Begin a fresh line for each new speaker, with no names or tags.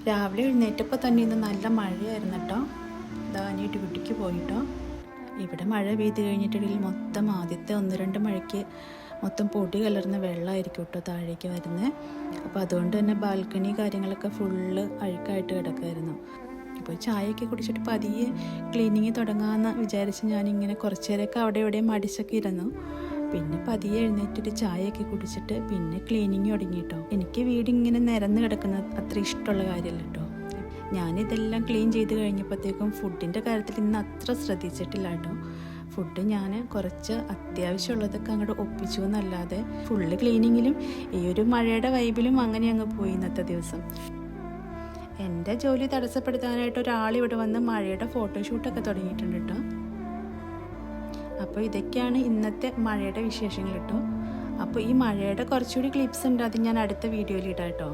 രാവിലെ എഴുന്നേറ്റപ്പോൾ തന്നെ ഇന്ന് നല്ല മഴയായിരുന്നു കേട്ടോ. ദാനി ഡ്യൂട്ടിക്ക് പോയിട്ടോ. ഇവിടെ മഴ പെയ്ത് കഴിഞ്ഞിട്ടുണ്ടെങ്കിൽ മൊത്തം ആദ്യത്തെ 1-2 മഴയ്ക്ക് മൊത്തം പൊടി കലർന്ന വെള്ളമായിരിക്കും കേട്ടോ താഴേക്ക് വരുന്നത്. അപ്പോൾ അതുകൊണ്ട് തന്നെ ബാൽക്കണി കാര്യങ്ങളൊക്കെ ഫുള്ള് അഴുക്കായിട്ട് കിടക്കുമായിരുന്നു. അപ്പോൾ ചായയൊക്കെ കുടിച്ചിട്ട് പതിയെ ക്ലീനിങ് തുടങ്ങാമെന്ന് വിചാരിച്ച് ഞാനിങ്ങനെ കുറച്ച് നേരമൊക്കെ അവിടെ ഇവിടെ മടിച്ചൊക്കെ ഇരുന്നു. പിന്നെ പതിയെ എഴുന്നേറ്റിട്ട് ചായയൊക്കെ കുടിച്ചിട്ട് പിന്നെ ക്ലീനിങ് തുടങ്ങി കേട്ടോ. എനിക്ക് വീടിങ്ങനെ നിരന്ന് കിടക്കുന്നത് അത്ര ഇഷ്ടമുള്ള കാര്യമല്ല കേട്ടോ. ഞാനിതെല്ലാം ക്ലീൻ ചെയ്ത് കഴിഞ്ഞപ്പോഴത്തേക്കും ഫുഡിൻ്റെ കാര്യത്തിൽ ഇന്ന് അത്ര ശ്രദ്ധിച്ചിട്ടില്ല കേട്ടോ. ഫുഡ് ഞാൻ കുറച്ച് അത്യാവശ്യമുള്ളതൊക്കെ അങ്ങോട്ട് ഒപ്പിച്ചു എന്നല്ലാതെ ഫുള്ള് ക്ലീനിങ്ങിലും ഈ ഒരു മഴയുടെ വൈബിലും അങ്ങനെ അങ്ങ് പോയി ഇന്നത്തെ ദിവസം. എൻ്റെ ജോലി തടസ്സപ്പെടുത്താനായിട്ട് ഒരാളിവിടെ വന്ന് മഴയുടെ ഫോട്ടോഷൂട്ടൊക്കെ തുടങ്ങിയിട്ടുണ്ട് കേട്ടോ. അപ്പോൾ ഇതൊക്കെയാണ് ഇന്നത്തെ മഴയുടെ വിശേഷങ്ങൾ കേട്ടോ. അപ്പോൾ ഈ മഴയുടെ കുറച്ചുകൂടി ക്ലിപ്സ് ഉണ്ട്, അത് ഞാൻ അടുത്ത വീഡിയോയിൽ ഇടാം കേട്ടോ.